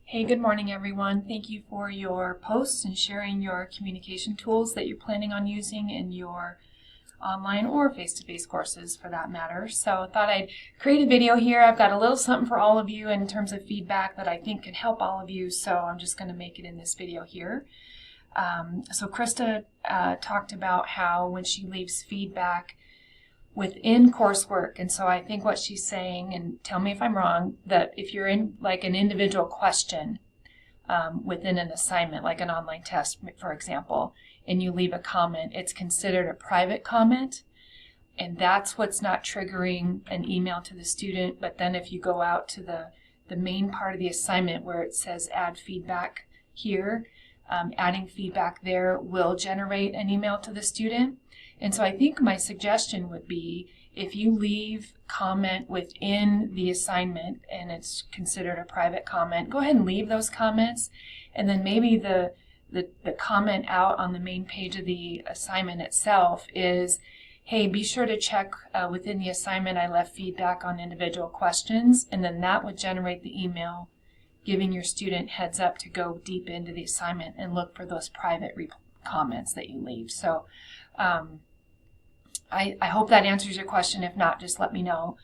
Hey, good morning, everyone. Thank you for your posts and sharing your communication tools that you're planning on using in your online or face-to-face courses for that matter. So I thought I'd create a video here. I've got a little something for all of you in terms of feedback that I think can help all of you, so I'm just going to make it in this video here. So Krista talked about how when she leaves feedback within coursework, and so I think what she's saying, and tell me if I'm wrong, that if you're in like an individual question within an assignment, like an online test, for example, and you leave a comment, it's considered a private comment, and that's what's not triggering an email to the student. But then if you go out to the main part of the assignment where it says add feedback here, adding feedback there will generate an email to the student. And so I think my suggestion would be, if you leave comment within the assignment and it's considered a private comment, go ahead and leave those comments, and then maybe the comment out on the main page of the assignment itself is, hey, be sure to check within the assignment I left feedback on individual questions, and then that would generate the email giving your student heads up to go deep into the assignment and look for those private comments that you leave. So I hope that answers your question. If not, just let me know.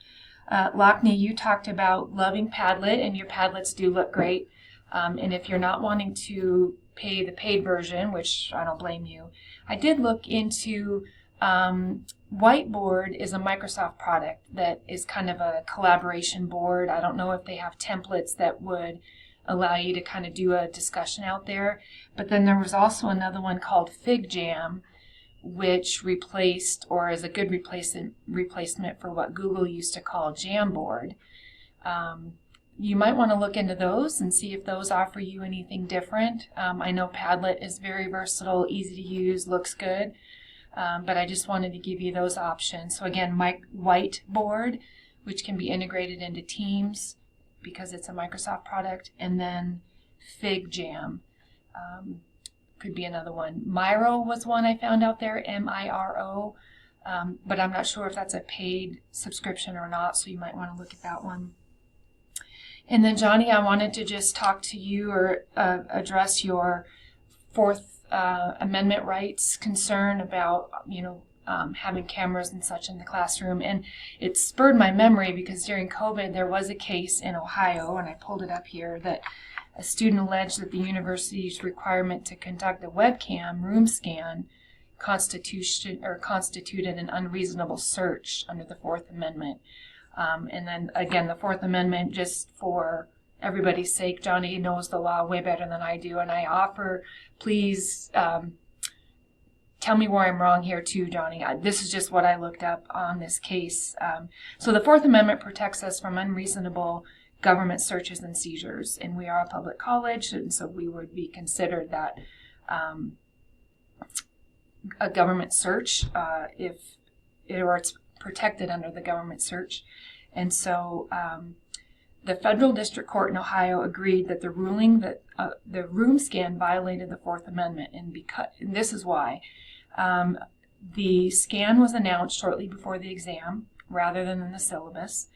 Lockney, you talked about loving Padlet, and your Padlets do look great. And if you're not wanting to pay the paid version, which I don't blame you, I did look into Whiteboard is a Microsoft product that is kind of a collaboration board. I don't know if they have templates that would allow you to kind of do a discussion out there. But then there was also another one called FigJam, which replaced, or is a good replacement for what Google used to call Jamboard. You might want to look into those and see if those offer you anything different. I know Padlet is very versatile, easy to use, looks good, but I just wanted to give you those options. So again, Whiteboard, which can be integrated into Teams because it's a Microsoft product, and then FigJam. Could be another one. Miro was one I found out there, M-I-R-O, but I'm not sure if that's a paid subscription or not, so you might want to look at that one. And then Johnny, I wanted to just talk to you or address your Fourth Amendment rights concern about, having cameras and such in the classroom. And it spurred my memory because during COVID there was a case in Ohio, and I pulled it up here, that a student alleged that the university's requirement to conduct a webcam room scan constituted an unreasonable search under the Fourth Amendment. And then again, the Fourth Amendment, just for everybody's sake, Johnny knows the law way better than I do, and I offer, please tell me where I'm wrong here too, Johnny. This is just what I looked up on this case. So the Fourth Amendment protects us from unreasonable government searches and seizures, and we are a public college, and so we would be considered that a government search if it's protected under the government search. And so the federal district court in Ohio agreed that the ruling that the room scan violated the Fourth Amendment, and this is why. The scan was announced shortly before the exam rather than in the syllabus.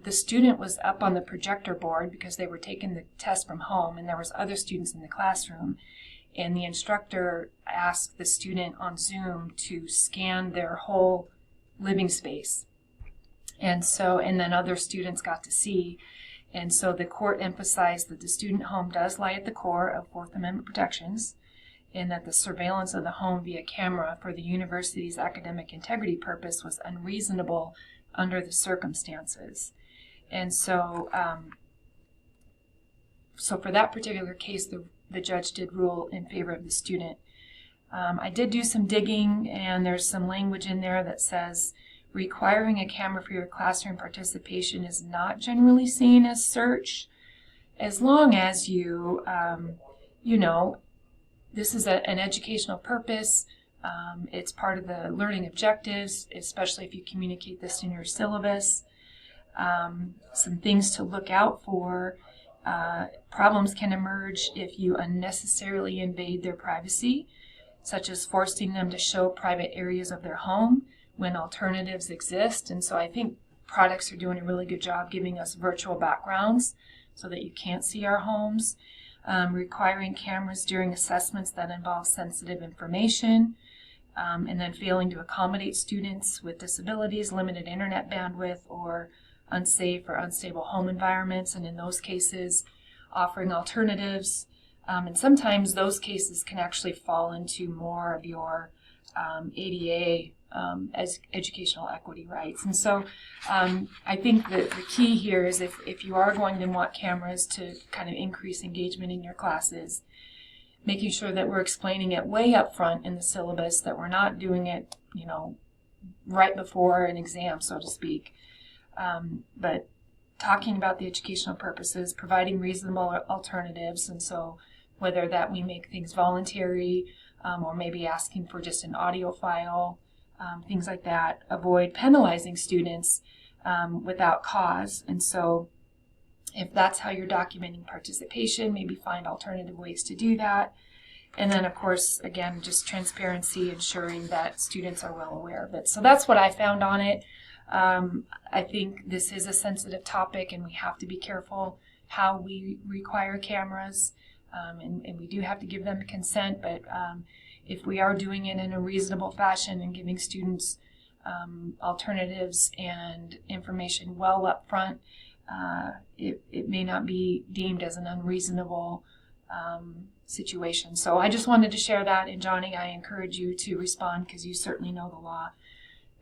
The student was up on the projector board because they were taking the test from home, and there was other students in the classroom, and the instructor asked the student on Zoom to scan their whole living space, and then other students got to see. And so the court emphasized that the student home does lie at the core of Fourth Amendment protections, and that the surveillance of the home via camera for the university's academic integrity purpose was unreasonable under the circumstances. And so for that particular case, the judge did rule in favor of the student. I did do some digging, and there's some language in there that says requiring a camera for your classroom participation is not generally seen as search, as long as you, this is an educational purpose. It's part of the learning objectives, especially if you communicate this in your syllabus. Some things to look out for. Problems can emerge if you unnecessarily invade their privacy, such as forcing them to show private areas of their home when alternatives exist. And so I think products are doing a really good job giving us virtual backgrounds so that you can't see our homes, requiring cameras during assessments that involve sensitive information, and then failing to accommodate students with disabilities, limited internet bandwidth, or unsafe or unstable home environments, and in those cases, offering alternatives. And sometimes those cases can actually fall into more of your ADA as educational equity rights. And so I think that the key here is if you are going to want cameras to kind of increase engagement in your classes, making sure that we're explaining it way up front in the syllabus, that we're not doing it, right before an exam, so to speak. But talking about the educational purposes, providing reasonable alternatives, and so whether that we make things voluntary or maybe asking for just an audio file, things like that, avoid penalizing students without cause. And so if that's how you're documenting participation, maybe find alternative ways to do that. And then, of course, again, just transparency, ensuring that students are well aware of it. So that's what I found on it. I think this is a sensitive topic, and we have to be careful how we require cameras, and we do have to give them consent, but if we are doing it in a reasonable fashion and giving students alternatives and information well up front, it may not be deemed as an unreasonable situation. So I just wanted to share that, and Johnny, I encourage you to respond because you certainly know the law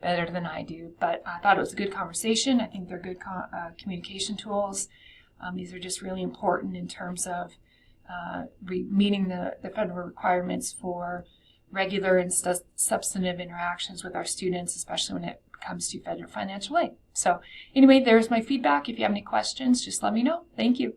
better than I do. But I thought it was a good conversation. I think they're good communication tools. These are just really important in terms of meeting the federal requirements for regular and substantive interactions with our students, especially when it comes to federal financial aid. So anyway, there's my feedback. If you have any questions, just let me know. Thank you.